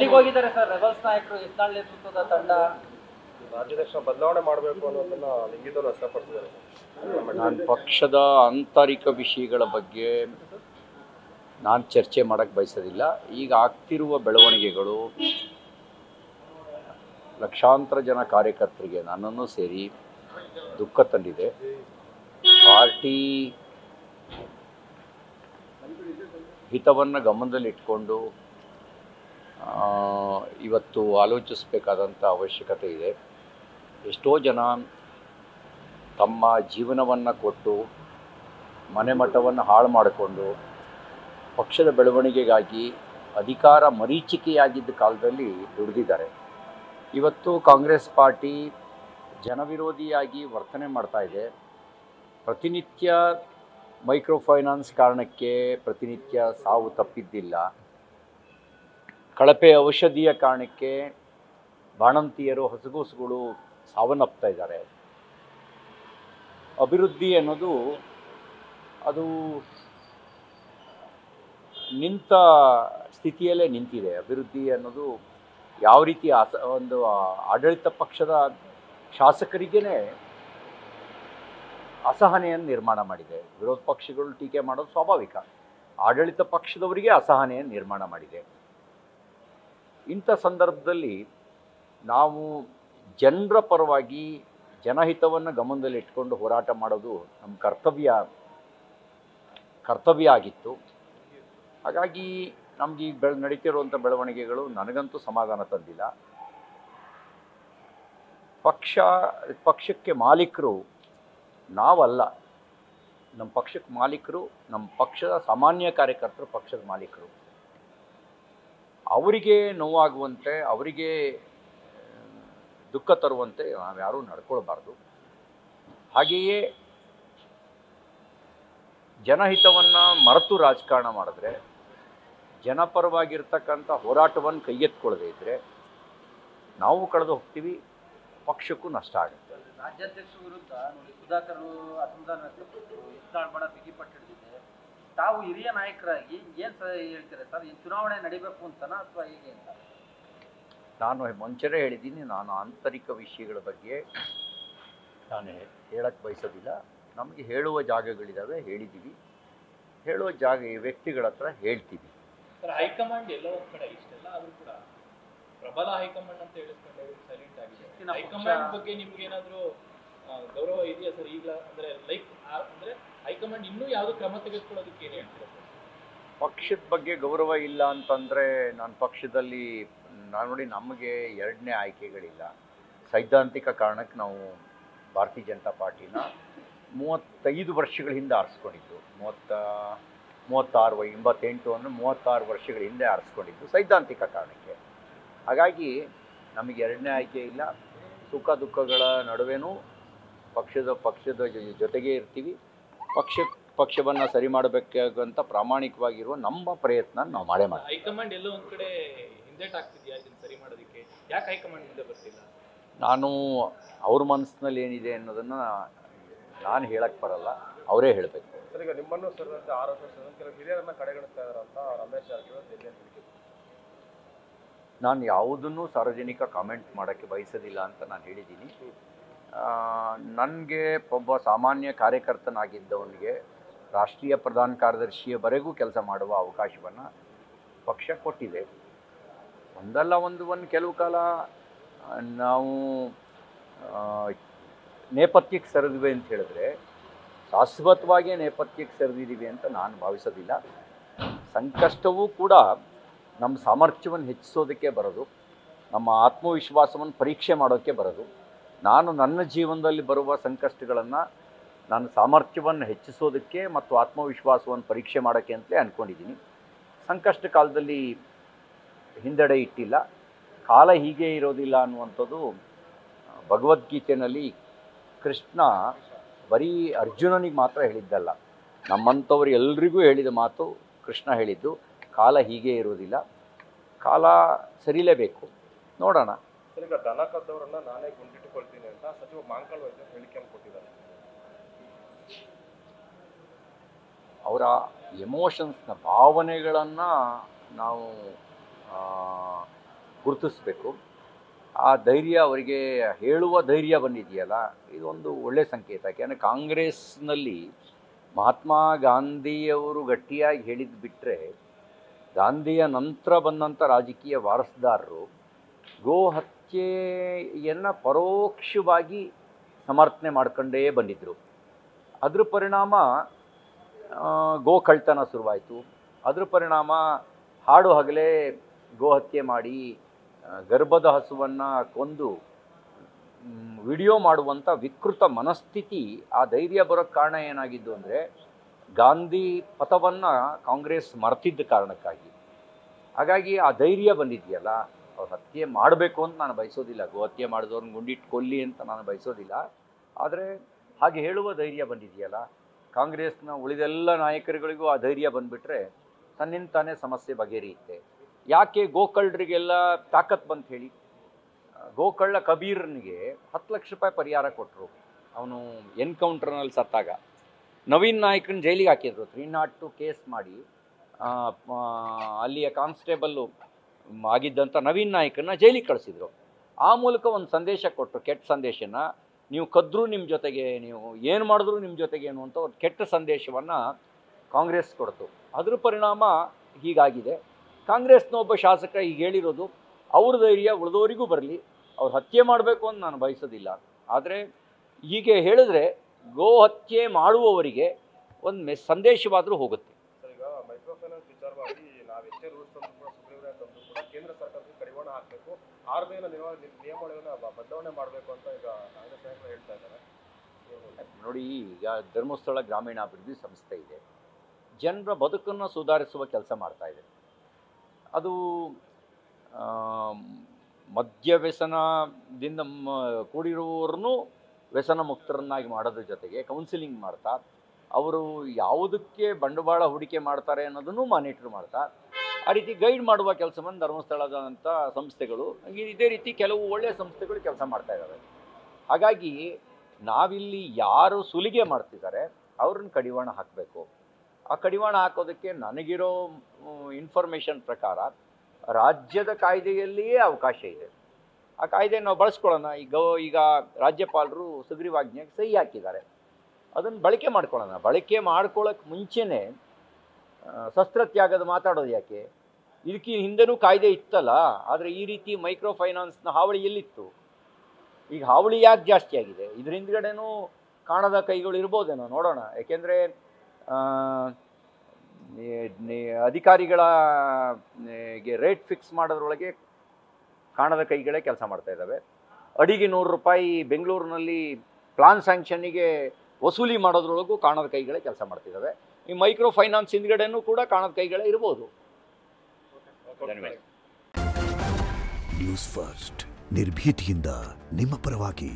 ಎಲ್ಲಿಗೆ ಹೋಗಿದ್ದಾರೆ sir rebels ನಾಯಕರು ಯತ್ನಾಳ್ ನೇತೃತ್ವದ ತಂಡ? ರಾಜ್ಯಾಧ್ಯಕ್ಷ ಬದಲಾವಣೆ ಮಾಡಬೇಕು ಅನ್ನೋದನ್ನ ಲಿಂಗಿತರು ವ್ಯಕ್ತಪಡಿಸಿದ್ದಾರೆ. ನಾನು ಪಕ್ಷದ ಆಂತರಿಕ ವಿಷಯಗಳ ಬಗ್ಗೆ ನಾನು ಚರ್ಚೆ ಮಾಡೋಕ್ಕೆ ಬಯಸೋದಿಲ್ಲ. ಈಗ ಆಗ್ತಿರುವ ಬೆಳವಣಿಗೆಗಳು ಲಕ್ಷಾಂತರ ಜನ ಕಾರ್ಯಕರ್ತರಿಗೆ ನನ್ನನ್ನು ಸೇರಿ ದುಃಖ ತಂದಿದೆ. ಪಾರ್ಟಿ ಹಿತವನ್ನು ಗಮನದಲ್ಲಿಟ್ಕೊಂಡು ಇವತ್ತು ಆಲೋಚಿಸಬೇಕಾದಂಥ ಅವಶ್ಯಕತೆ ಇದೆ. ಎಷ್ಟೋ ಜನ ತಮ್ಮ ಜೀವನವನ್ನು ಕೊಟ್ಟು ಮನೆ ಮಠವನ್ನು ಹಾಳು ಮಾಡಿಕೊಂಡು ಪಕ್ಷದ ಬೆಳವಣಿಗೆಗಾಗಿ ಅಧಿಕಾರ ಮರೀಚಿಕೆಯಾಗಿದ್ದ ಕಾಲದಲ್ಲಿ ದುಡಿದಿದ್ದಾರೆ. ಇವತ್ತು ಕಾಂಗ್ರೆಸ್ ಪಾರ್ಟಿ ಜನವಿರೋಧಿಯಾಗಿ ವರ್ತನೆ ಮಾಡ್ತಾ ಇದೆ. ಪ್ರತಿನಿತ್ಯ ಮೈಕ್ರೋ ಫೈನಾನ್ಸ್ ಕಾರಣಕ್ಕೆ ಪ್ರತಿನಿತ್ಯ ಸಾವು ತಪ್ಪಿದ್ದಿಲ್ಲ. ಕಳಪೆ ಔಷಧಿಯ ಕಾರಣಕ್ಕೆ ಬಾಣಂತಿಯರು ಹಸುಗೂಸುಗಳು ಸಾವನ್ನಪ್ತಾ ಇದ್ದಾರೆ. ಅಭಿವೃದ್ಧಿ ಅನ್ನೋದು ಅದು ನಿಂತ ಸ್ಥಿತಿಯಲ್ಲೇ ನಿಂತಿದೆ. ಅಭಿವೃದ್ಧಿ ಅನ್ನೋದು ಯಾವ ರೀತಿ ಒಂದು ಆಡಳಿತ ಪಕ್ಷದ ಶಾಸಕರಿಗೇ ಅಸಹನೆಯನ್ನು ನಿರ್ಮಾಣ ಮಾಡಿದೆ. ವಿರೋಧ ಪಕ್ಷಗಳು ಟೀಕೆ ಮಾಡೋದು ಸ್ವಾಭಾವಿಕ. ಆಡಳಿತ ಪಕ್ಷದವರಿಗೆ ಅಸಹನೆಯನ್ನು ನಿರ್ಮಾಣ ಮಾಡಿದೆ. ಇಂಥ ಸಂದರ್ಭದಲ್ಲಿ ನಾವು ಜನರ ಪರವಾಗಿ ಜನಹಿತವನ್ನು ಗಮನದಲ್ಲಿಟ್ಕೊಂಡು ಹೋರಾಟ ಮಾಡೋದು ನಮ್ಮ ಕರ್ತವ್ಯ ಆಗಿತ್ತು. ಹಾಗಾಗಿ ನಮಗೆ ನಡೀತಿರುವಂಥ ಬೆಳವಣಿಗೆಗಳು ನನಗಂತೂ ಸಮಾಧಾನ ತಂದಿಲ್ಲ. ಪಕ್ಷಕ್ಕೆ ಮಾಲೀಕರು ನಾವಲ್ಲ. ನಮ್ಮ ಪಕ್ಷಕ್ಕೆ ಮಾಲೀಕರು ನಮ್ಮ ಪಕ್ಷದ ಸಾಮಾನ್ಯ ಕಾರ್ಯಕರ್ತರು ಪಕ್ಷದ ಮಾಲೀಕರು. ಅವರಿಗೆ ನೋವಾಗುವಂತೆ ಅವರಿಗೆ ದುಃಖ ತರುವಂತೆ ನಾವ್ಯಾರೂ ನಡ್ಕೊಳ್ಬಾರ್ದು. ಹಾಗೆಯೇ ಜನಹಿತವನ್ನು ಮರೆತು ರಾಜಕಾರಣ ಮಾಡಿದ್ರೆ, ಜನಪರವಾಗಿರ್ತಕ್ಕಂಥ ಹೋರಾಟವನ್ನು ಕೈಗೆತ್ತಿಕೊಳ್ಳದೇ ಇದ್ದರೆ ನಾವು ಕಳೆದು ಹೋಗ್ತೀವಿ, ಪಕ್ಷಕ್ಕೂ ನಷ್ಟ ಆಗುತ್ತೆ. ರಾಜ್ಯಾಧ್ಯಕ್ಷರ ವಿರುದ್ಧ ನೋಡಿ ಸುಧಾಕರ್ ಅಸಮಾಧಾನ ವ್ಯಕ್ತಪಡಿಸಿದ್ರು, ಯತ್ನಾಳ್ ಬಣ ಬಿಗಿಪಟ್ಟು ಹಿಡಿದಿದೆ. ತಾವು ಹಿರಿಯ ನಾಯಕರಾಗಿ ಏನು ಹೇಳ್ತೀರಾ ಸರ್? ಈ ಚುನಾವಣೆ ನಡಿಬೇಕು ಅಂತನಾ ಅಥವಾ ಹೇಗೆ ಅಂತ? ನಾನು ಮುಂಚೆನೇ ಹೇಳಿದ್ದೀನಿ, ನಾನು ಆಂತರಿಕ ವಿಷಯಗಳ ಬಗ್ಗೆ ನಾನು ಹೇಳಕ್ಕೆ ಬಯಸೋದಿಲ್ಲ. ನಮಗೆ ಹೇಳುವ ಜಾಗಗಳಿದ್ದಾವೆ, ಹೇಳಿದ್ದೀವಿ. ಹೇಳುವ ವ್ಯಕ್ತಿಗಳ ಹತ್ರ ಹೇಳ್ತೀವಿ. ಸರ್, ಹೈಕಮಾಂಡ್ ಎಲ್ಲೋ ಒಂದು ಕಡೆ ಇಷ್ಟೆಲ್ಲ ಆದರೂ ಕೂಡ ಪ್ರಬಲ ಹೈಕಮಾಂಡ್ ಅಂತ ಹೇಳಿಸ್ಕೊಂಡು ಸೈಲೆಂಟ್ ಆಗಿದೆ. ಹೈಕಮಾಂಡ್ ಬಗ್ಗೆ ನಿಮ್ಗೆ ಏನಾದರೂ ಗೌರವ ಇದೆಯಾ ಸರ್? ಈಗ ಅಂದ್ರೆ ಹೈಕಮಾಂಡ್ ಇನ್ನೂ ಯಾವುದು ಕ್ರಮ ತೆಗೆದುಕೊಳ್ಳೋದಕ್ಕೆ ಏನು ಹೇಳ್ತೀರಾ ಸರ್? ಪಕ್ಷದ ಬಗ್ಗೆ ಗೌರವ ಇಲ್ಲ ಅಂತಂದರೆ ನಾನು ಪಕ್ಷದಲ್ಲಿ ನೋಡಿ, ನಮಗೆ ಎರಡನೇ ಆಯ್ಕೆಗಳಿಲ್ಲ. ಸೈದ್ಧಾಂತಿಕ ಕಾರಣಕ್ಕೆ ನಾವು ಭಾರತೀಯ ಜನತಾ ಪಾರ್ಟಿನ 35 ವರ್ಷಗಳ ಹಿಂದೆ ಆರಿಸ್ಕೊಂಡಿದ್ದು. 36 ವರ್ಷಗಳ ಹಿಂದೆ ಆರಿಸ್ಕೊಂಡಿದ್ದು ಸೈದ್ಧಾಂತಿಕ ಕಾರಣಕ್ಕೆ. ಹಾಗಾಗಿ ನಮಗೆ ಎರಡನೇ ಆಯ್ಕೆ ಇಲ್ಲ. ಸುಖ ದುಃಖಗಳ ನಡುವೆನೂ ಪಕ್ಷದ ಜೊತೆಗೇ ಇರ್ತೀವಿ. ಪಕ್ಷವನ್ನು ಸರಿ ಮಾಡಬೇಕಾಗಂತ ಪ್ರಾಮಾಣಿಕವಾಗಿರುವ ನಮ್ಮ ಪ್ರಯತ್ನ ನಾವು ಮಾಡೇ ಮಾಡ್ತೀವಿ. ಹೈಕಮಾಂಡ್ ಎಲ್ಲೋ ಒಂದು ಕಡೆ ಹಿಂದೇಟ್ ಆಗ್ತಿದೆಯಾ ಇದನ್ನು ಸರಿ ಮಾಡೋದಕ್ಕೆ? ಯಾಕೆ ಹೈಕಮಾಂಡ್ ಮುಂದೆ ಬರ್ತಿಲ್ಲ? ನಾನು ಅವ್ರ ಮನಸ್ಸಿನಲ್ಲಿ ಏನಿದೆ ಅನ್ನೋದನ್ನು ನಾನು ಹೇಳಕ್ಕೆ ಬರಲ್ಲ, ಅವರೇ ಹೇಳಬೇಕು. ಸರ್, ಈಗ ನಿಮ್ಮನ್ನು ಸೇರಿದಂತೆ ಆರೋಪ ಕೆಲವು ಹಿರಿಯರನ್ನ ಕಡೆಗಣಿಸ್ತಾ ಇದ್ದಾರಂತ ರಮೇಶ್ ಜಾರಕಿಹೊಳಿ ನಾನು ಯಾವುದನ್ನು ಸಾರ್ವಜನಿಕ ಕಾಮೆಂಟ್ ಮಾಡೋಕ್ಕೆ ಬಯಸೋದಿಲ್ಲ ಅಂತ ನಾನು ಹೇಳಿದ್ದೀನಿ. ನನಗೆ ಒಬ್ಬ ಸಾಮಾನ್ಯ ಕಾರ್ಯಕರ್ತನಾಗಿದ್ದವನಿಗೆ ರಾಷ್ಟ್ರೀಯ ಪ್ರಧಾನ ಕಾರ್ಯದರ್ಶಿಯವರೆಗೂ ಕೆಲಸ ಮಾಡುವ ಅವಕಾಶವನ್ನು ಪಕ್ಷ ಕೊಟ್ಟಿದೆ. ಒಂದಲ್ಲ ಒಂದು ಕೆಲವು ಕಾಲ ನಾವು ನೇಪಥ್ಯಕ್ಕೆ ಸರಿದ್ವಿ ಅಂತ ಹೇಳಿದ್ರೆ ಶಾಶ್ವತವಾಗಿ ನೇಪಥ್ಯಕ್ಕೆ ಸರಿದಿದ್ದೀವಿ ಅಂತ ನಾನು ಭಾವಿಸೋದಿಲ್ಲ. ಸಂಕಷ್ಟವೂ ಕೂಡ ನಮ್ಮ ಸಾಮರ್ಥ್ಯವನ್ನು ಹೆಚ್ಚಿಸೋದಕ್ಕೆ ಬರೋದು, ನಮ್ಮ ಆತ್ಮವಿಶ್ವಾಸವನ್ನು ಪರೀಕ್ಷೆ ಮಾಡೋಕ್ಕೆ ಬರೋದು. ನಾನು ನನ್ನ ಜೀವನದಲ್ಲಿ ಬರುವ ಸಂಕಷ್ಟಗಳನ್ನು ನಾನು ಸಾಮರ್ಥ್ಯವನ್ನು ಹೆಚ್ಚಿಸೋದಕ್ಕೆ ಮತ್ತು ಆತ್ಮವಿಶ್ವಾಸವನ್ನು ಪರೀಕ್ಷೆ ಮಾಡೋಕ್ಕೆ ಅಂತಲೇ ಅಂದ್ಕೊಂಡಿದ್ದೀನಿ. ಸಂಕಷ್ಟ ಕಾಲದಲ್ಲಿ ಹಿಂದೆಡೆ ಇಟ್ಟಿಲ್ಲ. ಕಾಲ ಹೀಗೆ ಇರೋದಿಲ್ಲ ಅನ್ನುವಂಥದ್ದು ಭಗವದ್ಗೀತೆಯಲ್ಲಿ ಕೃಷ್ಣ ಬರೀ ಅರ್ಜುನನಿಗೆ ಮಾತ್ರ ಹೇಳಿದ್ದಲ್ಲ, ನಮ್ಮಂಥವ್ರು ಎಲ್ರಿಗೂ ಹೇಳಿದ ಮಾತು ಕೃಷ್ಣ ಹೇಳಿದ್ದು. ಕಾಲ ಹೀಗೆ ಇರೋದಿಲ್ಲ, ಕಾಲ ಸರಿಲೇಬೇಕು. ನೋಡೋಣ. ಈಗ ದನ ಕದ್ದವರನ್ನ ನಾನೇ ಗುಂಡಿಟ್ಟುಕೊಳ್ತೀನಿ ಅಂತ ಸಚಿವ ಮಾಂಕಾಳ್ ವೈದ್ಯ ಹೇಳಿಕೆಯನ್ನು ಕೊಟ್ಟಿದ್ದಾರೆ. ಅವರ ಎಮೋಷನ್ಸ್ನ ಭಾವನೆಗಳನ್ನು ನಾವು ಗುರುತಿಸ್ಬೇಕು. ಆ ಧೈರ್ಯ ಅವರಿಗೆ ಹೇಳುವ ಧೈರ್ಯ ಬಂದಿದೆಯಲ್ಲ, ಇದೊಂದು ಒಳ್ಳೆಯ ಸಂಕೇತ. ಯಾಕೆಂದರೆ ಕಾಂಗ್ರೆಸ್ನಲ್ಲಿ ಮಹಾತ್ಮ ಗಾಂಧಿಯವರು ಗಟ್ಟಿಯಾಗಿ ಹೇಳಿದ್ದು ಬಿಟ್ಟರೆ, ಗಾಂಧಿಯ ನಂತರ ಬಂದಂಥ ರಾಜಕೀಯ ವಾರಸುದಾರರು ಗೋ ಹತ್ಯೆಯನ್ನು ಪರೋಕ್ಷವಾಗಿ ಸಮರ್ಥನೆ ಮಾಡ್ಕೊಂಡೇ ಬಂದಿದ್ದರು. ಅದ್ರ ಪರಿಣಾಮ ಗೋ ಕಳ್ತನ ಶುರುವಾಯಿತು. ಅದ್ರ ಪರಿಣಾಮ ಹಾಡು ಹಗಲೇ ಗೋ ಹತ್ಯೆ ಮಾಡಿ ಗರ್ಭದ ಹಸುವನ್ನು ಕೊಂದು ವಿಡಿಯೋ ಮಾಡುವಂಥ ವಿಕೃತ ಮನಸ್ಥಿತಿ, ಆ ಧೈರ್ಯ ಬರೋಕ್ಕೆ ಕಾರಣ ಏನಾಗಿದ್ದು ಅಂದರೆ ಗಾಂಧಿ ಪಥವನ್ನು ಕಾಂಗ್ರೆಸ್ ಮರೆತಿದ್ದ ಕಾರಣಕ್ಕಾಗಿ. ಹಾಗಾಗಿ ಆ ಧೈರ್ಯ ಬಂದಿದೆಯಲ್ಲ, ಅವ್ರು ಹತ್ಯೆ ಮಾಡಬೇಕು ಅಂತ ನಾನು ಬಯಸೋದಿಲ್ಲ, ಗೋ ಹತ್ಯೆ ಮಾಡಿದವ್ರನ್ನ ಗುಂಡಿಟ್ಟು ಕೊಲ್ಲಿ ಅಂತ ನಾನು ಬಯಸೋದಿಲ್ಲ. ಆದರೆ ಹಾಗೆ ಹೇಳುವ ಧೈರ್ಯ ಬಂದಿದೆಯಲ್ಲ, ಕಾಂಗ್ರೆಸ್ನ ಉಳಿದೆಲ್ಲ ನಾಯಕರುಗಳಿಗೂ ಆ ಧೈರ್ಯ ಬಂದುಬಿಟ್ರೆ ತನ್ನಿಂದ ತಾನೇ ಸಮಸ್ಯೆ ಬಗೆಹರಿಯುತ್ತೆ. ಯಾಕೆ ಗೋಕಳ್ಳರಿಗೆಲ್ಲ ತಾಕತ್ ಬಂತ ಹೇಳಿ? ಗೋಕಳ್ಳ ಕಬೀರ್ನಿಗೆ 10 ಲಕ್ಷ ರೂಪಾಯಿ ಪರಿಹಾರ ಕೊಟ್ಟರು. ಅವನು ಎನ್ಕೌಂಟರ್ನಲ್ಲಿ ಸತ್ತಾಗ ನವೀನ್ ನಾಯ್ಕನ ಜೈಲಿಗೆ ಹಾಕಿದ್ರು. 302 ಕೇಸ್ ಮಾಡಿ ಅಲ್ಲಿಯ ಕಾನ್ಸ್ಟೇಬಲ್ಲು ಆಗಿದ್ದಂಥ ನವೀನ್ ನಾಯ್ಕನ್ನ ಜೈಲಿಗೆ ಕಳಿಸಿದ್ರು. ಆ ಮೂಲಕ ಒಂದು ಸಂದೇಶ ಕೊಟ್ಟರು, ಕೆಟ್ಟ ಸಂದೇಶನ. ನೀವು ಕದ್ರೂ ನಿಮ್ಮ ಜೊತೆಗೆ, ನೀವು ಏನು ಮಾಡಿದ್ರೂ ನಿಮ್ಮ ಜೊತೆಗೆ ಅನ್ನುವಂಥ ಒಂದು ಕೆಟ್ಟ ಸಂದೇಶವನ್ನು ಕಾಂಗ್ರೆಸ್ ಕೊಡ್ತು. ಅದ್ರ ಪರಿಣಾಮ ಹೀಗಾಗಿದೆ. ಕಾಂಗ್ರೆಸ್ನ ಒಬ್ಬ ಶಾಸಕ ಈಗ ಹೇಳಿರೋದು, ಅವ್ರ ಧೈರ್ಯ ಉಳಿದವರಿಗೂ ಬರಲಿ, ಅವ್ರು ಹತ್ಯೆ ಮಾಡಬೇಕು ಅಂತ ನಾನು ಬಯಸೋದಿಲ್ಲ. ಆದರೆ ಹೀಗೆ ಹೇಳಿದ್ರೆ ಗೋ ಹತ್ಯೆ ಮಾಡುವವರಿಗೆ ಒಂದು ಸಂದೇಶವಾದರೂ ಹೋಗುತ್ತೆ. ಸರ್, ಈಗ ಮೈಕ್ರೋ ಫೈನಾನ್ಸ್ ವಿಚಾರವಾಗಿ ನಾವೆಷ್ಟೇ ರೂಲ್ಸ್ ತಂದು ಕೂಡ ಸುಗ್ರೀವಾಜ್ಞೆ ತಂದು ಕೂಡ ಕೇಂದ್ರ ಸರ್ಕಾರಕ್ಕೆ ಕಡಿವಾಣ ಹಾಕಬೇಕು, ಆರ್ಬಿಐನ ನಿಯಮಾವಳಿಗಳನ್ನು ಬದಲಾವಣೆ ಮಾಡಬೇಕು ಅಂತ ಈಗ ಕಾಂಗ್ರೆಸ್ ನಾಯಕರು ಹೇಳ್ತಾ ಇದ್ದಾರೆ. ನೋಡಿ, ಈಗ ಧರ್ಮಸ್ಥಳ ಗ್ರಾಮೀಣಾಭಿವೃದ್ಧಿ ಸಂಸ್ಥೆ ಇದೆ, ಜನರ ಬದುಕನ್ನು ಸುಧಾರಿಸುವ ಕೆಲಸ ಮಾಡ್ತಾ ಇದೆ. ಅದು ಮದ್ಯ ವ್ಯಸನದಿಂದ ಕೂಡಿರುವವ್ರನ್ನೂ ವ್ಯಸನ ಮುಕ್ತರನ್ನಾಗಿ ಮಾಡೋದ್ರ ಜೊತೆಗೆ ಕೌನ್ಸಿಲಿಂಗ್ ಮಾಡ್ತಾ, ಅವರು ಯಾವುದಕ್ಕೆ ಬಂಡವಾಳ ಹೂಡಿಕೆ ಮಾಡ್ತಾರೆ ಅನ್ನೋದನ್ನು ಮಾನಿಟ್ರ್ ಮಾಡ್ತಾ, ಆ ರೀತಿ ಗೈಡ್ ಮಾಡುವ ಕೆಲಸವನ್ನು ಧರ್ಮಸ್ಥಳದಂಥ ಸಂಸ್ಥೆಗಳು, ಇದೇ ರೀತಿ ಕೆಲವು ಒಳ್ಳೆಯ ಸಂಸ್ಥೆಗಳು ಕೆಲಸ ಮಾಡ್ತಾ ಇದ್ದಾವೆ. ಹಾಗಾಗಿ ನಾವಿಲ್ಲಿ ಯಾರು ಸುಲಿಗೆ ಮಾಡ್ತಿದ್ದಾರೆ ಅವ್ರನ್ನ ಕಡಿವಾಣ ಹಾಕಬೇಕು. ಆ ಕಡಿವಾಣ ಹಾಕೋದಕ್ಕೆ ನನಗಿರೋ ಇನ್ಫಾರ್ಮೇಷನ್ ಪ್ರಕಾರ ರಾಜ್ಯದ ಕಾಯ್ದೆಯಲ್ಲಿಯೇ ಅವಕಾಶ ಇದೆ. ಆ ಕಾಯ್ದೆ ನಾವು ಬಳಸ್ಕೊಳ್ಳೋಣ. ಈಗ ರಾಜ್ಯಪಾಲರು ಸುಗ್ರೀವಾಜ್ಞೆಗೆ ಸಹಿ ಹಾಕಿದ್ದಾರೆ, ಅದನ್ನು ಬಳಕೆ ಮಾಡ್ಕೊಳ್ಳೋಣ. ಬಳಕೆ ಮಾಡ್ಕೊಳ್ಳೋಕ್ಕೆ ಮುಂಚೆನೇ ಶಸ್ತ್ರತ್ಯಾಗದ ಮಾತಾಡೋದು ಯಾಕೆ? ಇದಕ್ಕೆ ಹಿಂದೆನೂ ಕಾಯ್ದೆ ಇತ್ತಲ್ಲ, ಆದರೆ ಈ ರೀತಿ ಮೈಕ್ರೋ ಫೈನಾನ್ಸ್ನ ಹಾವಳಿ ಎಲ್ಲಿತ್ತು? ಈಗ ಹಾವಳಿ ಯಾಕೆ ಜಾಸ್ತಿ ಆಗಿದೆ? ಇದ್ರ ಹಿಂದ್ಗಡೆನೂ ಕಾಣದ ಕೈಗಳು ಇರ್ಬೋದೇನೋ, ನೋಡೋಣ. ಯಾಕೆಂದರೆ ಅಧಿಕಾರಿಗಳ ರೇಟ್ ಫಿಕ್ಸ್ ಮಾಡೋದ್ರೊಳಗೆ ಕಾಣದ ಕೈಗಳೇ ಕೆಲಸ ಮಾಡ್ತಾ ಇದ್ದಾವೆ. ಅಡಿಗೆ 100 ರೂಪಾಯಿ ಬೆಂಗಳೂರಿನಲ್ಲಿ ಪ್ಲಾನ್ ಸ್ಯಾಂಕ್ಷನ್ನಿಗೆ ವಸೂಲಿ ಮಾಡೋದ್ರೊಳಗೂ ಕಾಣದ ಕೈಗಳೇ ಕೆಲಸ ಮಾಡ್ತಿದ್ದಾವೆ. ಈ ಮೈಕ್ರೋ ಫೈನಾನ್ಸ್ ಹಿಂದ್ಗಡೆನೂ ಕೂಡ ಕಾಣದ ಕೈಗಳೇ ಇರ್ಬೋದು. ನ್ಯೂಸ್ ಫಸ್ಟ್, ನಿರ್ಭೀತಿಯಿಂದ ನಿಮ್ಮ ಪರವಾಗಿ.